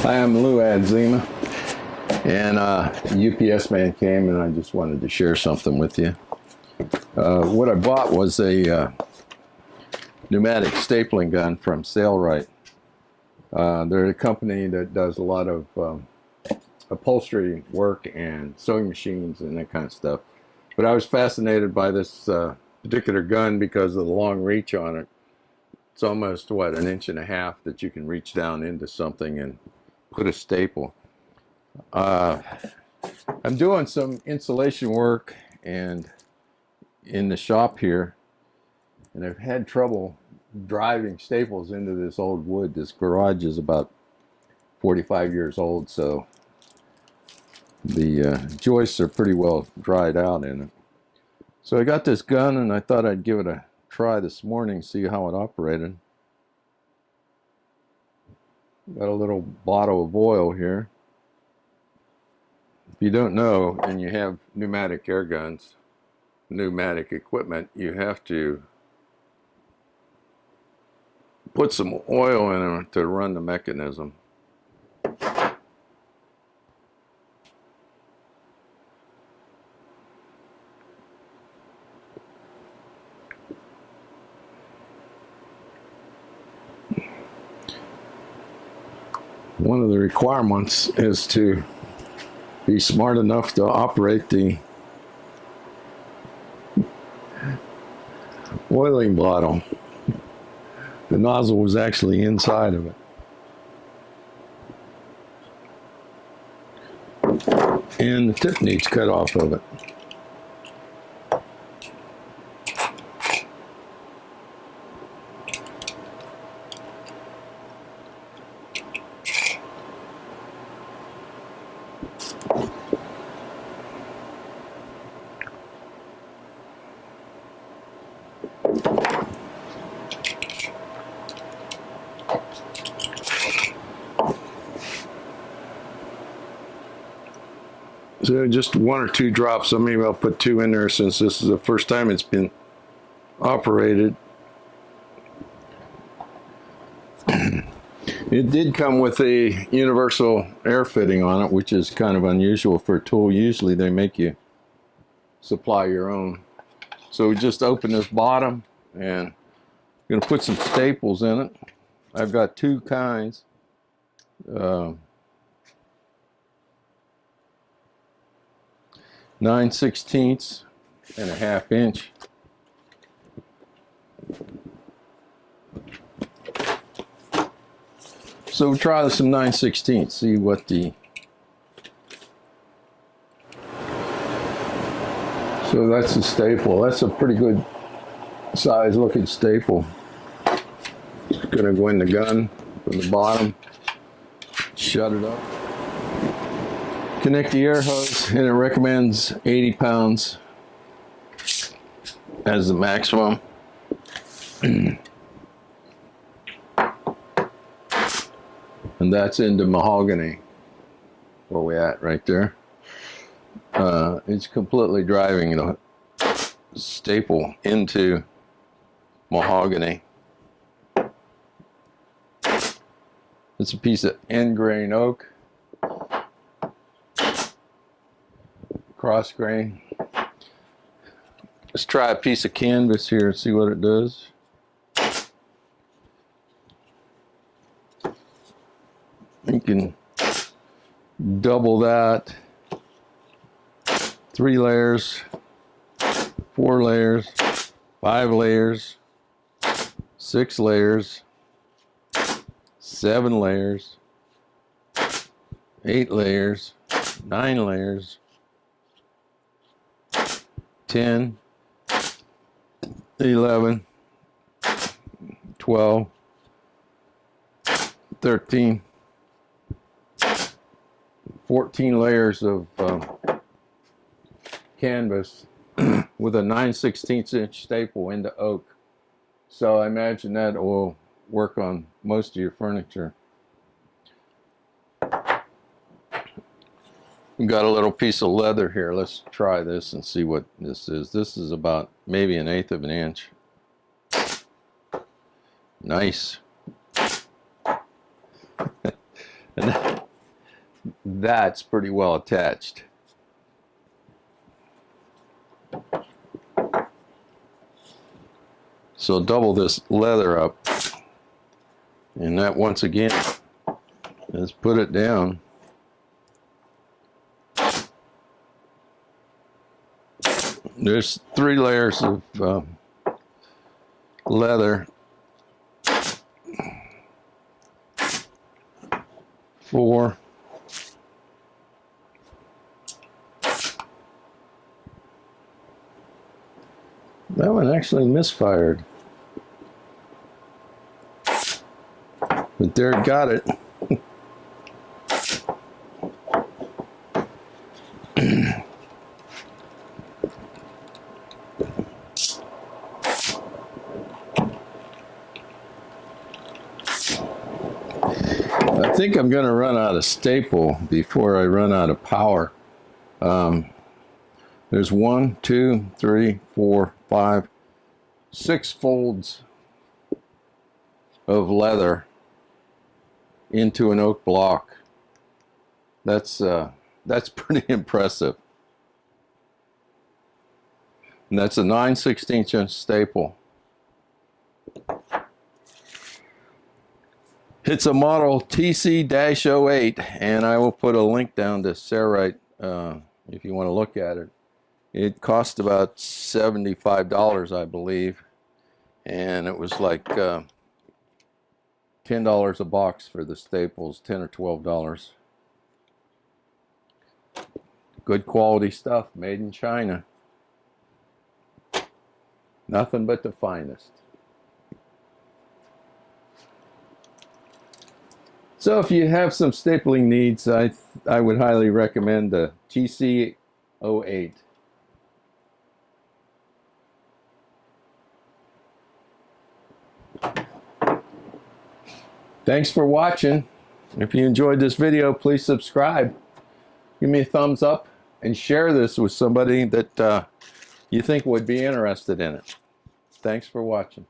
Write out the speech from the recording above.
Hi, I'm Lou Adzima, and a UPS man came and I just wanted to share something with you. What I bought was a pneumatic stapling gun from Sailrite. They're a company that does a lot of upholstery work and sewing machines and that kind of stuff. But I was fascinated by this particular gun because of the long reach on it. It's almost, what, 1.5 inches that you can reach down into something and put a staple. I'm doing some insulation work and in the shop here, and I've had trouble driving staples into this old wood. This garage is about 45 years old, so the joists are pretty well dried out in it. So I got this gun and I thought I'd give it a try this morning, see how it operated. Got a little bottle of oil here. If you don't know and you have pneumatic air guns, pneumatic equipment, you have to put some oil in it to run the mechanism. One of the requirements is to be smart enough to operate the oiling bottle. The nozzle was actually inside of it. And the tip needs cut off of it. So just 1 or 2 drops, so maybe I'll put 2 in there since this is the first time it's been operated. It did come with a universal air fitting on it, which is kind of unusual for a tool. Usually they make you supply your own. So we just open this bottom and I'm going to put some staples in it. I've got 2 kinds. 9/16 and 1/2 inch. So we'll try some 9/16, see what the... So that's a staple. That's a pretty good size looking staple. It's gonna go in the gun from the bottom, shut it up. Connect the air hose, and it recommends 80 pounds as the maximum. And that's into mahogany, where we at right there. It's completely driving the staple into mahogany. It's a piece of end grain oak. Cross grain. Let's try a piece of canvas here and see what it does. You can double that. 3 layers, 4 layers, 5 layers, 6 layers, 7 layers, 8 layers, 9 layers, 10, 11, 12, 13, 14 layers of canvas with a 9/16 inch staple into oak. So I imagine that will work on most of your furniture. We got a little piece of leather here. Let's try this and see what this is. This is about maybe 1/8 of an inch. Nice. And that's pretty well attached. So double this leather up, and that once again, let's put it down. There's 3 layers of leather, 4, that one actually misfired, but there, it got it. I think I'm going to run out of staple before I run out of power. There's 1, 2, 3, 4, 5, 6 folds of leather into an oak block. That's pretty impressive. And that's a 9/16 inch staple. It's a model TC-08, and I will put a link down to Sailrite if you want to look at it. It cost about $75, I believe, and it was like $10 a box for the staples, $10 or $12. Good quality stuff, made in China. Nothing but the finest. So if you have some stapling needs, I would highly recommend the TC-08. Thanks for watching. If you enjoyed this video, please subscribe. Give me a thumbs up and share this with somebody that you think would be interested in it. Thanks for watching.